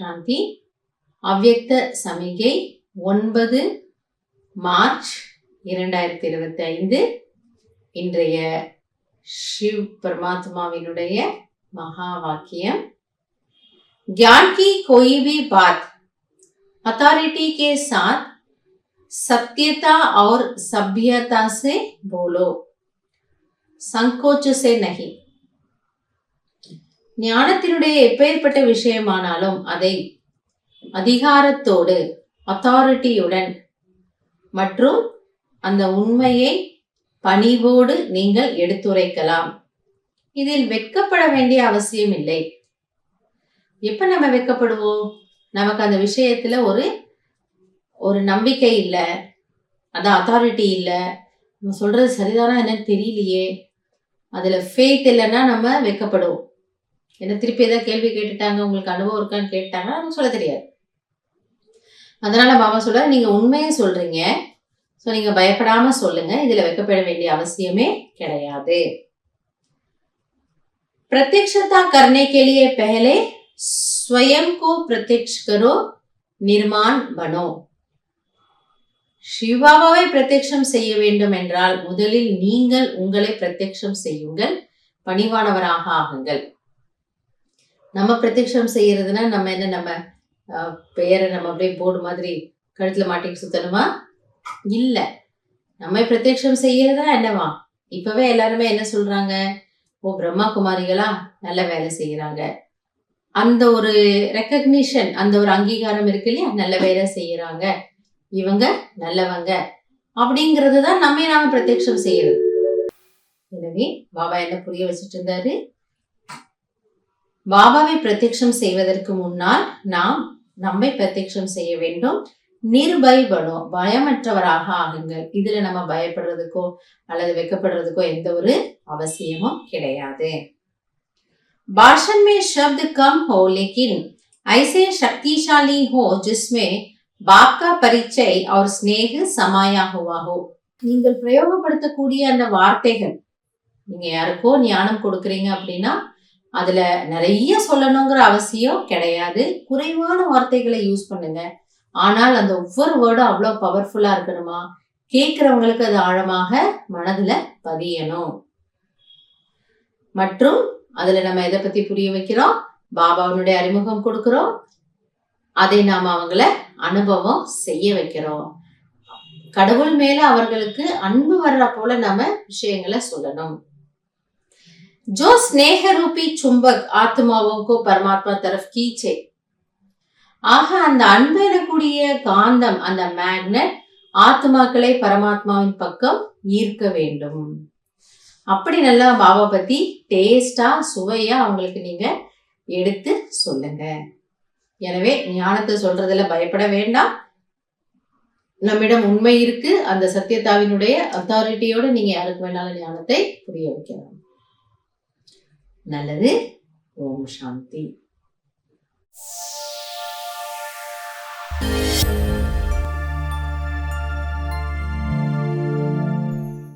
சாந்தி. அவ்யக்த சமிகை 9 மார்ச் 2025. இன்றைய शिव परमात्माவினுடைய மகா வாக்கியம். ज्ञान की कोई भी बात अथॉरिटी के साथ सत्यता और सभ्यता से बोलो, संकोच से नहीं. ஞானத்தினுடைய எப்பேற்பட்ட விஷயமானாலும் அதை அதிகாரத்தோடு, அத்தாரிட்டியுடன் மற்றும் அந்த உண்மையை பணிவோடு நீங்கள் எடுத்துரைக்கலாம். இதில் வெட்கப்பட வேண்டிய அவசியம் இல்லை. எப்ப நம்ம வெட்கப்படுவோம்? நமக்கு அந்த விஷயத்துல ஒரு நம்பிக்கை இல்லை, அதான் அத்தாரிட்டி இல்லை, நம்ம சொல்றது சரிதானா என்னன்னு தெரியலையே, அதுல ஃபெய்த் இல்லைன்னா நம்ம வெட்கப்படுவோம். என்ன திருப்பி ஏதாவது கேள்வி கேட்டுட்டாங்க, உங்களுக்கு அனுபவம் இருக்கான்னு கேட்டாங்கன்னா நமக்கு சொல்ல தெரியாது. அதனால பாபா சொல்ற, நீங்க உண்மையை சொல்றீங்க, ஸோ நீங்க பயப்படாம சொல்லுங்க, இதுல வெட்கப்பட வேண்டிய அவசியமே கிடையாது. प्रत्यक्षता करने के लिए पहले स्वयं को प्रत्यक्ष करो, निर्माण बनो. சிவாவை பிரத்யக்ஷம் செய்ய வேண்டும் என்றால் முதலில் நீங்கள் உங்களை பிரத்யக்ஷம் செய்யுங்கள், பணிவானவராக ஆகுங்கள். நம்ம பிரத்யக்ஷம் செய்யறதுன்னா நம்ம என்ன, நம்ம பெயரை நம்ம அப்படியே போர்டு மாதிரி கழுத்துல மாட்டிட்டு சுத்தணுமா? இல்ல. நம்ம பிரத்யக்ஷம் செய்யறதுனா என்னவா? இப்பவே எல்லாருமே என்ன சொல்றாங்க, ஓ பிரம்மா குமாரிகளா நல்ல வேலை செய்யறாங்க, அந்த ஒரு ரெக்கக்னிஷன், அந்த ஒரு அங்கீகாரம் இருக்கு இல்லையா, நல்ல வேலை செய்யறாங்க, இவங்க நல்லவங்க அப்படிங்கிறது தான் நாம பிரத்யக்ஷம் செய்யறது. எனவே பாபா என்ன புரிய வச்சுட்டு இருந்தாரு, பாபாவை பிரத்யக்ஷம் செய்வதற்கு முன்னால் நாம் நம்மை பிரத்யக்ஷம் செய்ய வேண்டும். நிர்பயபனோ, பயமற்றவராக ஆகுங்கள். இதுல நம்ம பயப்படுறதுக்கோ அல்லது வெக்கப்படுறதுக்கோ எந்த ஒரு அவசியமும் கிடையாது. भाषण में शब्द कम हो लेकिन ऐसे शक्तिशाली हो जिसमें बाप का परिचय और स्नेह समाया हुआ हो. நீங்கள் பிரயோகப்படுத்தக்கூடிய அந்த வார்த்தைகள், நீங்க யாருக்கோ ஞானம் கொடுக்குறீங்க அப்படின்னா அதுல நிறைய சொல்லணுங்கிற அவசியம் கிடையாது. குறைவான வார்த்தைகளை யூஸ் பண்ணுங்க. ஆனால் அந்த ஒவ்வொரு வேர்டும் அவ்வளவு பவர்ஃபுல்லா இருக்கணுமா, கேட்கிறவங்களுக்கு அது ஆழமாக மனதுல பதியணும். மற்றும் அதுல நம்ம எதை பத்தி புரிய வைக்கிறோம், பாபாவுடைய அறிமுகம் கொடுக்கிறோம், அதை நாம அவங்கள அனுபவம் செய்ய வைக்கிறோம். கடவுள் மேல அவர்களுக்கு அன்பு வர்ற போல நம்ம விஷயங்களை சொல்லணும். जो स्नेह रूपी चुंबक आत्माओं को परमात्मा तरफ खींचे. ஆக அந்த அன்பு எனக்கூடிய காந்தம், அந்த மேக்னெட் ஆத்மாக்களை பரமாத்மாவின் பக்கம் ஈர்க்க வேண்டும். அப்படி நல்லா பாபா பத்தி டேஸ்டா, சுவையா அவங்களுக்கு நீங்க எடுத்து சொல்லுங்க. எனவே ஞானத்தை சொல்றதுல பயப்பட வேண்டாம். நம்மிடம் உண்மை இருக்கு, அந்த சத்தியதாவினுடைய அத்தாரிட்டியோட நீங்க யாருக்கு வேணாலும் ஞானத்தை புரிய வைக்கலாம். நல்லது. ஓம் சாந்தி.